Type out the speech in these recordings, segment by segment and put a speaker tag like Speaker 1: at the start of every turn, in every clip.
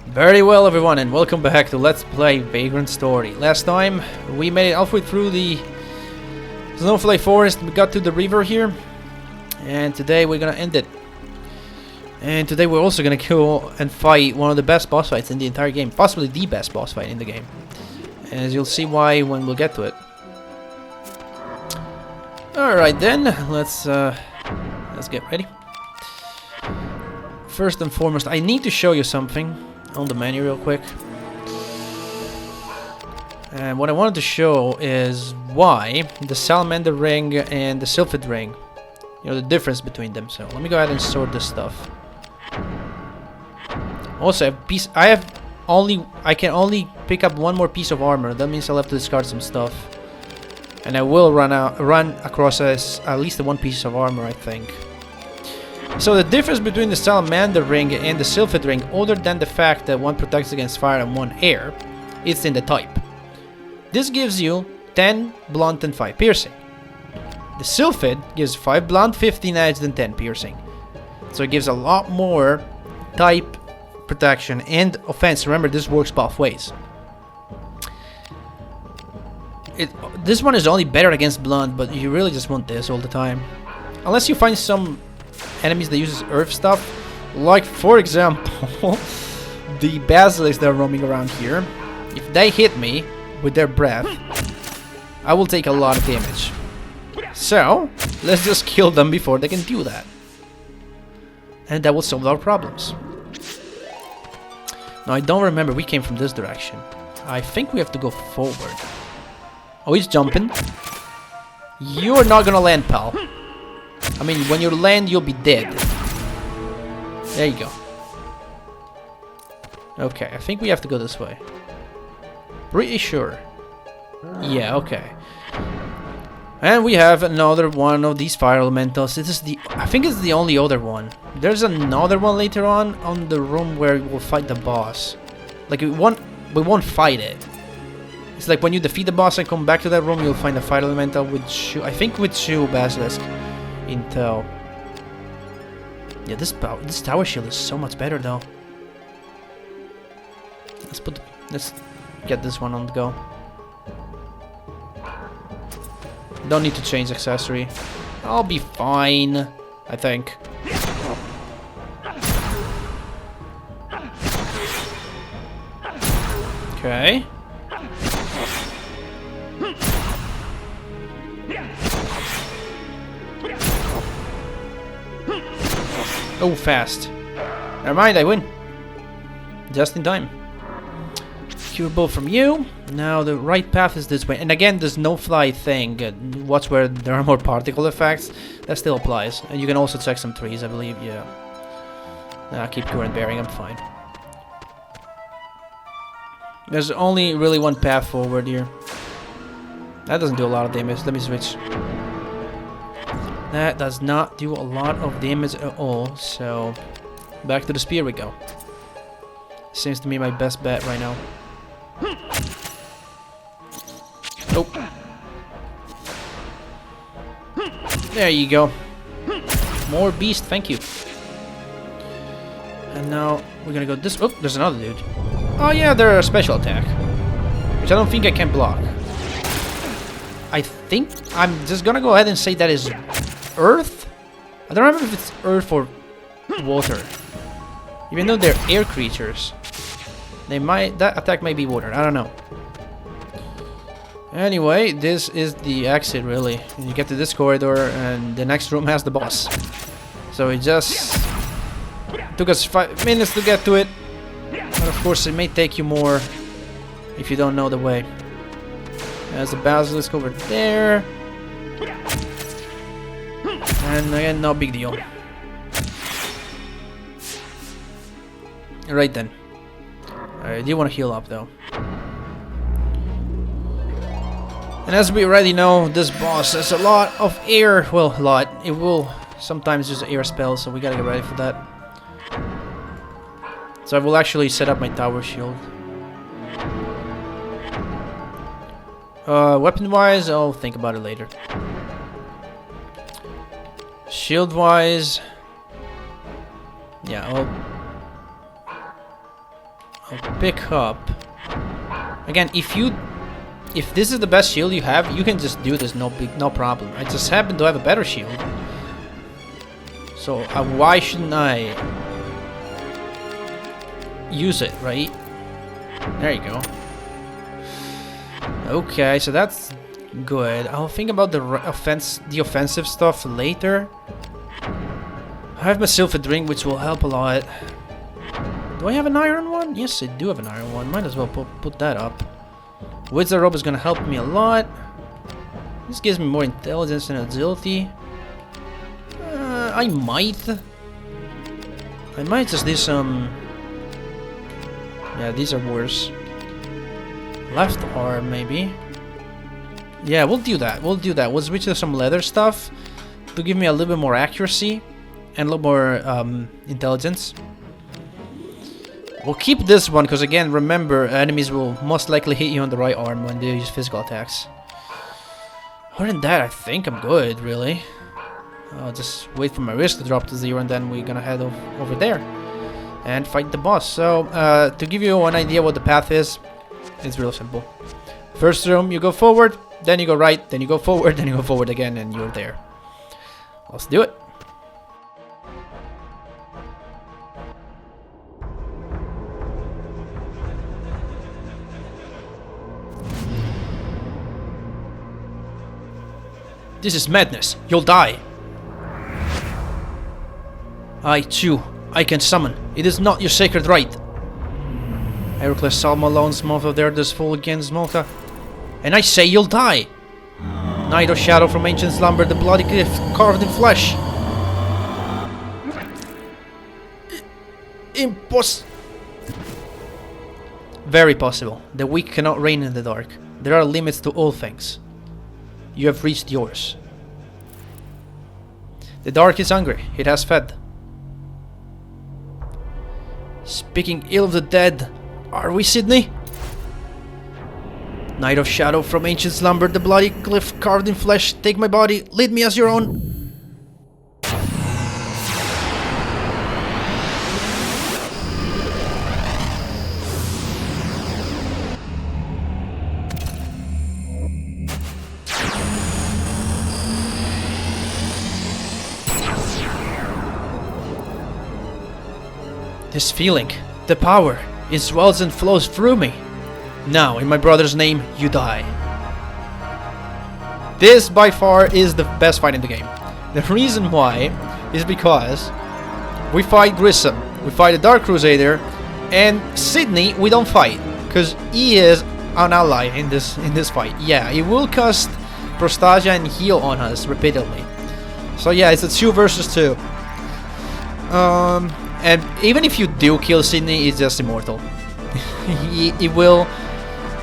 Speaker 1: Very well, everyone, and welcome back to Let's Play Vagrant Story. Last time we made it halfway through the Snowflake Forest. We got to the river here, and today we're gonna end it. And today we're also gonna go and fight one of the best boss fights in the entire game, possibly the best boss fight in the game. As you'll see why when we'll get to it. All right, then let's get ready. First and foremost, I need to show you something on the menu real quick. And what I wanted to show is why the salamander ring and the sylphid ring, you know, the difference between them. So let me go ahead and sort this stuff. Also, I can only pick up one more piece of armor. That means I'll have to discard some stuff, and I will run across at least one piece of armor, I think. So the difference between the salamander ring and the sylphid ring, other than the fact that one protects against fire and one air, is in the type. This gives you 10 blunt and 5 piercing. The sylphid gives 5 blunt, 15 edged, and 10 piercing. So it gives a lot more type protection and offense. Remember, this works both ways. This one is only better against blunt, but you really just want this all the time. Unless you find some enemies that uses earth stuff, like for example the basilisks that are roaming around here. If they hit me with their breath, I will take a lot of damage. So let's just kill them before they can do that, and that will solve our problems. Now I don't remember, we came from this direction. I think we have to go forward. Oh, he's jumping. You're not gonna land, pal. I mean, when you land, you'll be dead. There you go. Okay, I think we have to go this way. Pretty sure. Yeah, okay. And we have another one of these fire elementals. This is I think it's the only other one. There's another one later on the room where we'll fight the boss. Like, we won't fight it. It's like when you defeat the boss and come back to that room, you'll find a fire elemental with I think with 2 basilisk intel. Yeah, this tower shield is so much better though. Let's get this one on the go. Don't need to change accessory. I'll be fine, I think. Okay. Oh, fast. Never mind, I win. Just in time. Cure bow from you. Now the right path is this way. And again, there's no fly thing. Watch where there are more particle effects. That still applies. And you can also check some trees, I believe. Yeah. Nah, keep current bearing. I'm fine. There's only really one path forward here. That doesn't do a lot of damage. Let me switch. That does not do a lot of damage at all, so back to the spear we go. Seems to me my best bet right now. Nope. There you go. More beast, thank you. And now we're gonna go this. Oh, there's another dude. Oh yeah, they're a special attack, which I don't think I can block. I think I'm just gonna go ahead and say that is earth? I don't remember if it's earth or water. Even though they're air creatures, that attack might be water. I don't know. Anyway, this is the exit really. You get to this corridor and the next room has the boss. So it just took us 5 minutes to get to it. But of course it may take you more if you don't know the way. There's a basilisk over there. And again, no big deal. Right then. I do want to heal up though. And as we already know, this boss has a lot of air. Well, a lot. It will sometimes use air spells, so we gotta get ready for that. So I will actually set up my tower shield. Weapon-wise, I'll think about it later. Shield-wise, yeah, I'll pick up. Again, if this is the best shield you have, you can just do this, no problem. I just happen to have a better shield. So why shouldn't I use it, right? There you go. Okay, so that's good. I'll think about the offensive stuff later. I have myself a drink, which will help a lot. Do I have an iron one? Yes, I do have an iron one. Might as well put that up. Wizard Robe is gonna help me a lot. This gives me more intelligence and agility. I might just do some... Yeah, these are worse. Left arm, maybe. Yeah, we'll do that. We'll switch to some leather stuff to give me a little bit more accuracy and a little more intelligence. We'll keep this one because, again, remember, enemies will most likely hit you on the right arm when they use physical attacks. Other than that, I think I'm good, really. I'll just wait for my risk to drop to 0, and then we're gonna head over there and fight the boss. So, to give you one idea what the path is, it's real simple. First room, you go forward, then you go right, then you go forward, then you go forward again, and you're there. Let's do it. This is madness. You'll die. I too, I can summon. It is not your sacred right. Heracles Salma Lone's mouth of there does fall against Malta. And I say you'll die. Night of shadow from ancient slumber, the bloody cliff carved in flesh. Very possible. The weak cannot reign in the dark. There are limits to all things. You have reached yours. The dark is hungry. It has fed. Speaking ill of the dead, are we, Sydney? Night of shadow from ancient slumber, the bloody cliff carved in flesh. Take my body, lead me as your own. This feeling, the power, it swells and flows through me. Now, in my brother's name, you die. This, by far, is the best fight in the game. The reason why is because we fight Grissom, we fight a Dark Crusader, and Sydney we don't fight, because he is an ally in this fight. Yeah, he will cast Prostasia and heal on us repeatedly. So yeah, it's a 2 versus 2. And even if you do kill Sydney, he's just immortal. he will,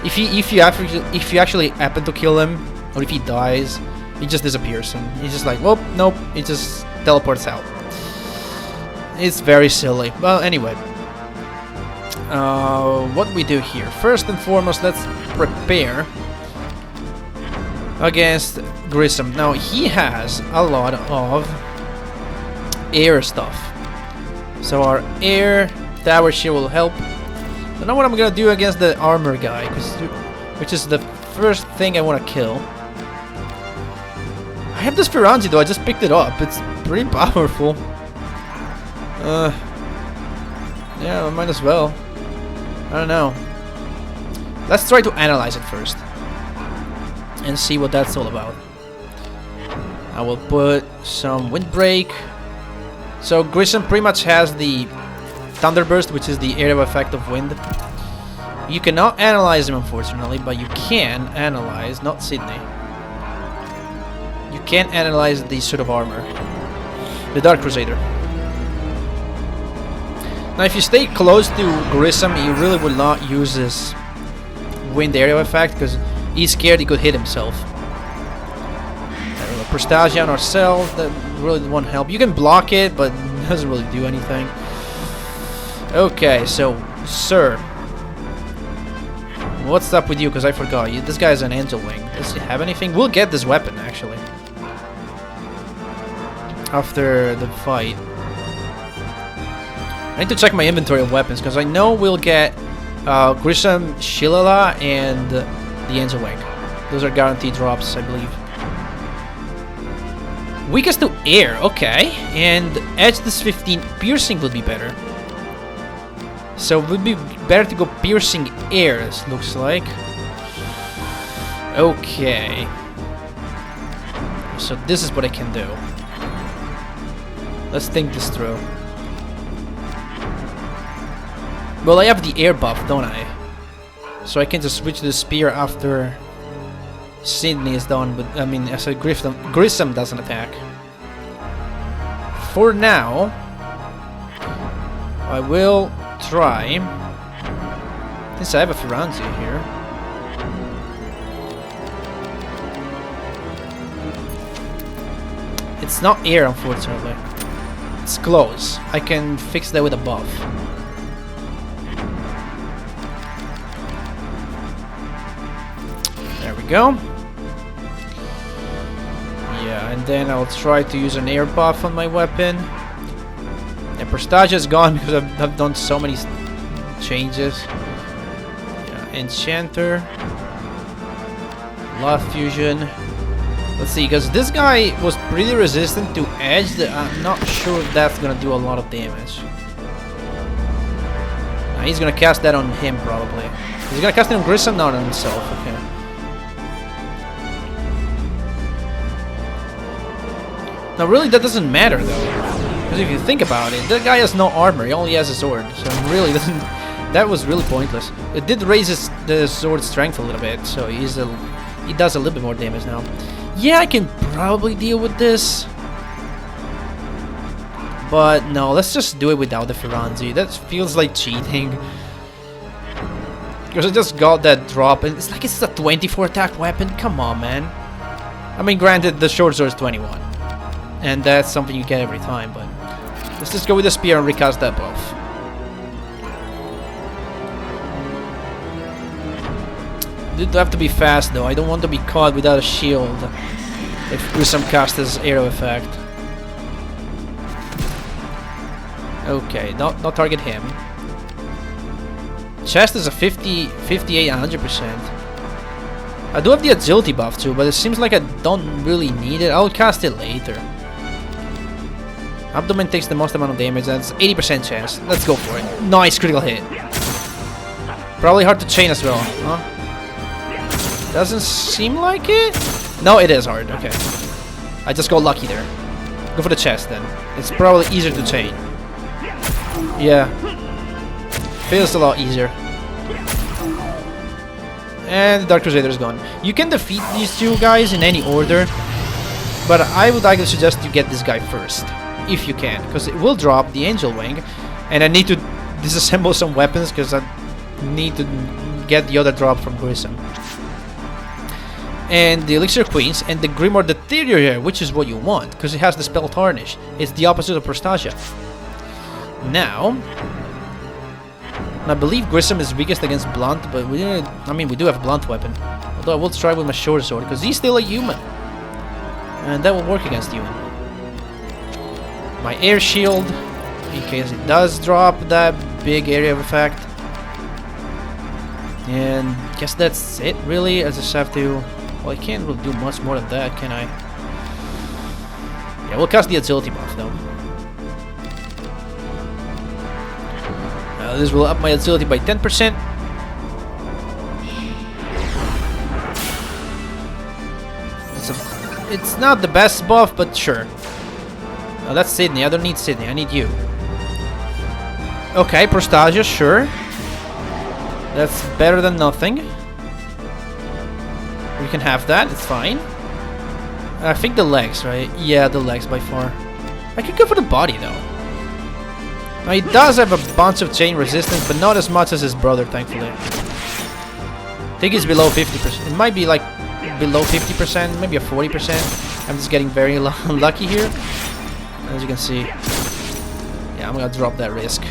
Speaker 1: if you actually happen to kill him, or if he dies, he just disappears and he's just like, well, nope, he just teleports out. It's very silly. Well, anyway, what do we do here? First and foremost, let's prepare against Grissom. Now he has a lot of air stuff. So our air tower shield will help. So now what I'm gonna do against the armor guy, which is the first thing I want to kill. I have this Ferranzi though, I just picked it up. It's pretty powerful. Yeah, I might as well. I don't know. Let's try to analyze it first. And see what that's all about. I will put some Windbreak. So Grissom pretty much has the Thunderburst, which is the area of effect of wind. You cannot analyze him, unfortunately, but you can analyze, not Sydney. You can analyze the suit of armor, the Dark Crusader. Now, if you stay close to Grissom, you really would not use this wind area effect because he's scared he could hit himself. Prostasia on ourselves, that really won't help. You can block it, but it doesn't really do anything. Okay, so, sir. What's up with you? Because I forgot. This guy's an angel wing. Does he have anything? We'll get this weapon, actually. After the fight. I need to check my inventory of weapons, because I know we'll get Grissom, Shillelagh, and the Angel Wing. Those are guaranteed drops, I believe. Weakest to air, okay. And edge this 15, piercing would be better. So it would be better to go piercing airs, looks like. Okay. So this is what I can do. Let's think this through. Well, I have the air buff, don't I? So I can just switch to the spear after Sydney is done, but I mean, as a Grissom doesn't attack. For now, I will try. Since I have a Firanzi here. It's not air, unfortunately. It's close. I can fix that with a buff. There we go. Yeah, and then I'll try to use an air buff on my weapon. Yeah, Prostasia is gone because I've done so many changes. Yeah, Enchanter. Love Fusion. Let's see, because this guy was pretty resistant to edge. I'm not sure if that's gonna do a lot of damage. He's gonna cast that on him probably. He's gonna cast it on Grissom, not on himself. Okay. Now, really, that doesn't matter though, because if you think about it, that guy has no armor. He only has a sword, so it really doesn't. That was really pointless. It did raise the sword's strength a little bit, so he does a little bit more damage now. Yeah, I can probably deal with this. But no, let's just do it without the Firanzi. That feels like cheating. Because I just got that drop and it's like it's a 24 attack weapon. Come on, man. I mean, granted, the short sword is 21. And that's something you get every time, but let's just go with the spear and recast that buff. Dude, have to be fast though. I don't want to be caught without a shield if Grissom casts his arrow effect. Okay, not target him. Chest is a 50, 58, 100%. I do have the agility buff too, but it seems like I don't really need it. I'll cast it later. Abdomen takes the most amount of damage, and it's 80% chance. Let's go for it. Nice critical hit. Probably hard to chain as well, huh? Doesn't seem like it? No, it is hard. Okay. I just got lucky there. Go for the chest then. It's probably easier to chain. Yeah. Feels a lot easier. And the Dark Crusader is gone. You can defeat these two guys in any order, but I would like to suggest you get this guy first, if you can, because it will drop the Angel Wing, and I need to disassemble some weapons because I need to get the other drop from Grissom. And the Elixir Queens and the Grimoire Deteriorator, which is what you want, because it has the spell Tarnish. It's the opposite of Prostasia. Now, I believe Grissom is weakest against Blunt, but we do have a Blunt weapon. Although I will try with my short sword, because he's still a human. And that will work against human. My air shield, in case it does drop that big area of effect. And I guess that's it, really. I just have to... Well, I can't really do much more than that, can I? Yeah, we'll cast the agility buff, though. This will up my agility by 10%. It's not the best buff, but sure. Now that's Sydney. I don't need Sydney. I need you. Okay, Prostasia, sure. That's better than nothing. We can have that. It's fine. I think the legs, right? Yeah, the legs by far. I could go for the body, though. Now, he does have a bunch of chain resistance, but not as much as his brother, thankfully. I think it's below 50%. It might be like below 50%, maybe a 40%. I'm just getting very lucky here. As you can see. Yeah, I'm gonna drop that risk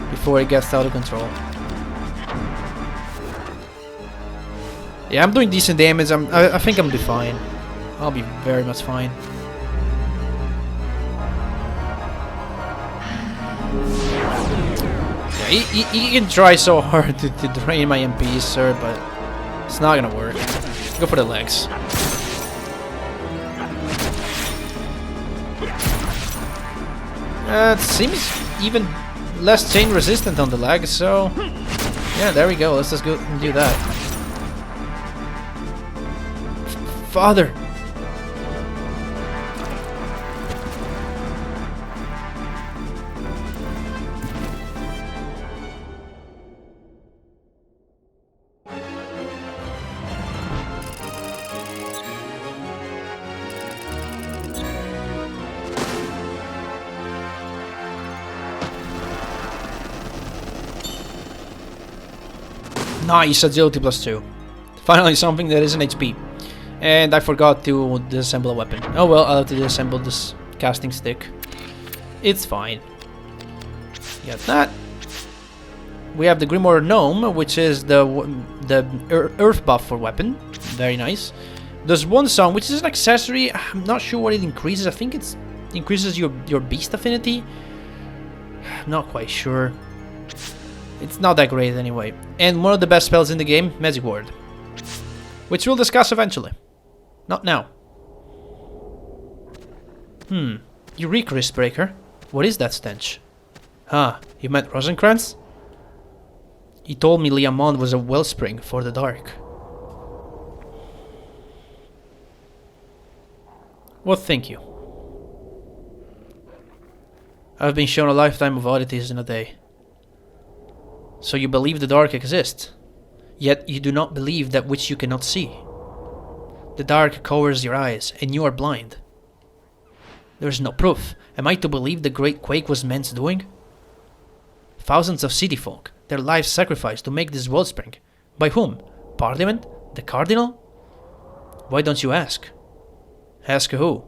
Speaker 1: before it gets out of control. Yeah, I'm doing decent damage. I think I'm fine. I'll be very much fine. you can try so hard to drain my MPs, sir, but it's not gonna work. Go for the legs. It seems even less chain resistant on the legs, so yeah, there we go. Let's just go and do that. Father! Nice, agility +2. Finally something that isn't HP. And I forgot to disassemble a weapon. Oh well, I'll have to disassemble this casting stick. It's fine. Got that. We have the Grimoire Gnome, which is the earth buff for weapon. Very nice. There's one song, which is an accessory. I'm not sure what it increases. I think it increases your beast affinity. I'm not quite sure. It's not that great anyway. And one of the best spells in the game, Magic Word, which we'll discuss eventually. Not now. Eureka, Riskbreaker. What is that stench? Ah, you met Rosencrantz? He told me Leá Monde was a wellspring for the dark. Well, thank you. I've been shown a lifetime of oddities in a day. So you believe the dark exists, yet you do not believe that which you cannot see. The dark covers your eyes, and you are blind. There is no proof. Am I to believe the great quake was men's doing? Thousands of city folk, their lives sacrificed to make this wellspring. By whom? Parliament? The Cardinal? Why don't you ask? Ask who?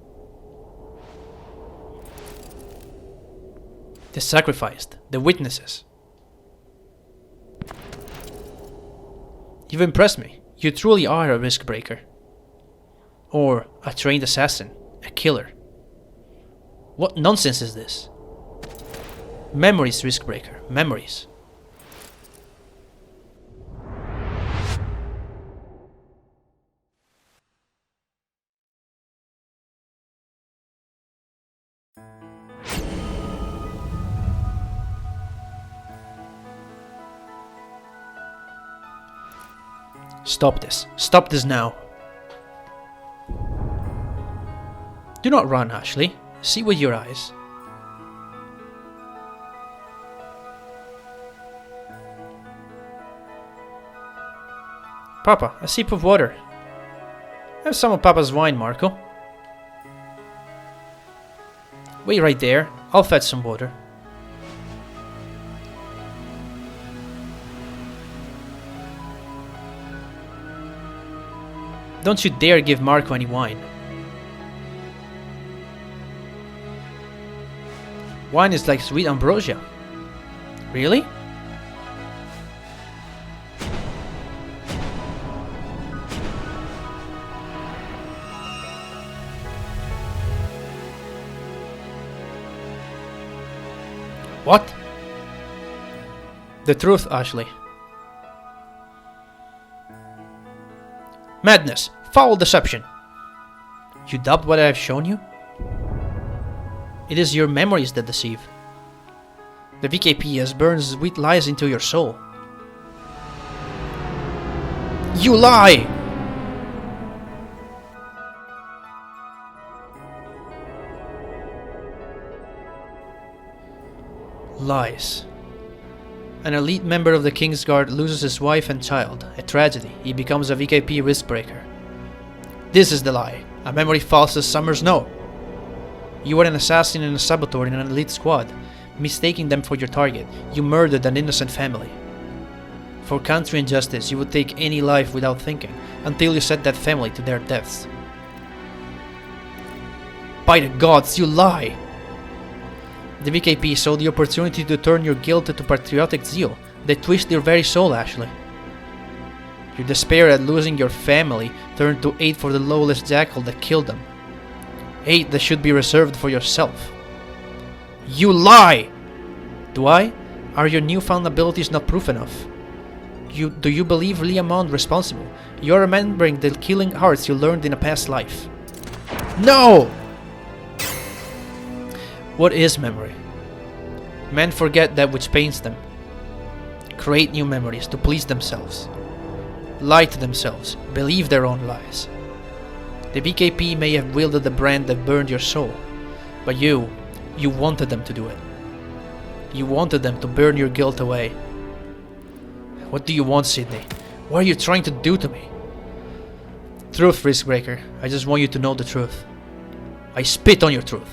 Speaker 1: The sacrificed, the witnesses. You've impressed me. You truly are a Riskbreaker. Or a trained assassin, a killer. What nonsense is this? Memories, Riskbreaker, memories. Stop this. Stop this now. Do not run, Ashley. See with your eyes. Papa, a sip of water. Have some of Papa's wine, Marco. Wait right there. I'll fetch some water. Don't you dare give Marco any wine. Wine is like sweet ambrosia. Really? What? The truth, Ashley. Madness! Foul deception! You doubt what I have shown you? It is your memories that deceive. The VKP has burned sweet lies into your soul. You lie! Lies. An elite member of the King's Guard loses his wife and child. A tragedy. He becomes a VKP Riskbreaker. This is the lie. A memory false as summers know. You were an assassin and a saboteur in an elite squad. Mistaking them for your target, you murdered an innocent family. For country and justice, you would take any life without thinking, until you set that family to their deaths. By the gods, you lie! The VKP saw the opportunity to turn your guilt into patriotic zeal. They twist your very soul, Ashley. Your despair at losing your family turned to hate for the lawless jackal that killed them. Hate that should be reserved for yourself. You lie! Do I? Are your newfound abilities not proof enough? Do you believe Leá Monde responsible? You're remembering the killing arts you learned in a past life. No! What is memory? Men forget that which pains them. Create new memories to please themselves. Lie to themselves. Believe their own lies. The BKP may have wielded the brand that burned your soul, but you wanted them to do it. You wanted them to burn your guilt away. What do you want, Sydney? What are you trying to do to me? Truth, Riskbreaker. I just want you to know the truth. I spit on your truth.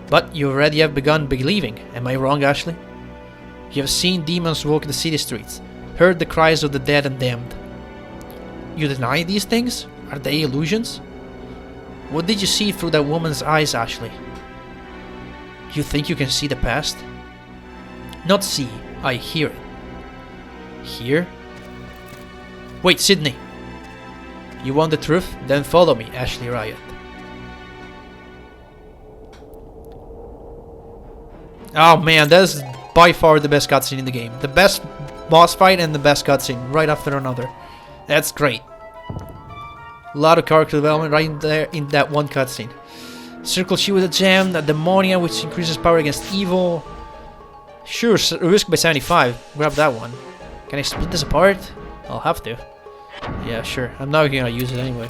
Speaker 1: But you already have begun believing. Am I wrong, Ashley? You have seen demons walk the city streets, heard the cries of the dead and damned. You deny these things? Are they illusions? What did you see through that woman's eyes, Ashley? You think you can see the past? Not see, I hear it. Hear? Wait, Sydney! You want the truth? Then follow me, Ashley Riot. Oh man, that's by far the best cutscene in the game. The best boss fight and the best cutscene, right after another. That's great. A lot of character development right in there in that one cutscene. Circle She with a gem, a Demonia which increases power against evil. Sure, risk by 75. Grab that one. Can I split this apart? I'll have to. Yeah, sure. I'm not gonna use it anyway.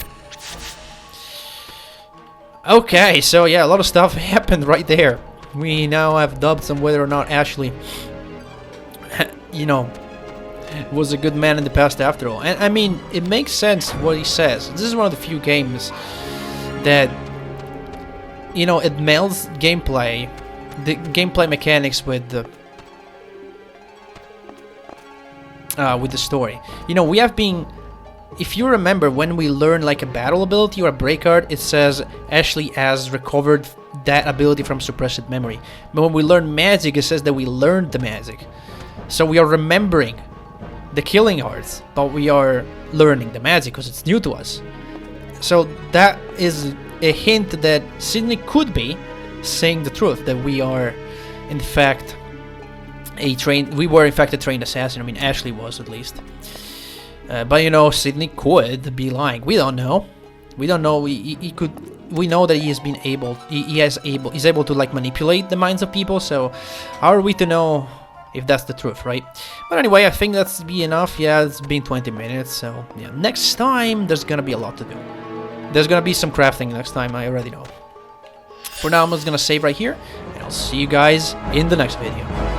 Speaker 1: Okay, so yeah, a lot of stuff happened right there. We now have doubts on whether or not Ashley, you know, was a good man in the past after all. And I mean, it makes sense what he says. This is one of the few games that, you know, it melds gameplay, the gameplay mechanics with the story. You know, we have been, if you remember, when we learn like a battle ability or a break art, it says Ashley has recovered that ability from suppressed memory. But when we learn magic, it says that we learned the magic. So we are remembering the killing arts, but we are learning the magic because it's new to us. So that is a hint that Sydney could be saying the truth, that we are in fact a trained assassin. I mean, Ashley was at least. But you know, Sydney could be lying. We don't know. We don't know. He could. We know that he has been able. He's able to like manipulate the minds of people. So, how are we to know if that's the truth, right? But anyway, I think that's be enough. Yeah, it's been 20 minutes. So yeah, next time there's gonna be a lot to do. There's gonna be some crafting next time. I already know. For now, I'm just gonna save right here, and I'll see you guys in the next video.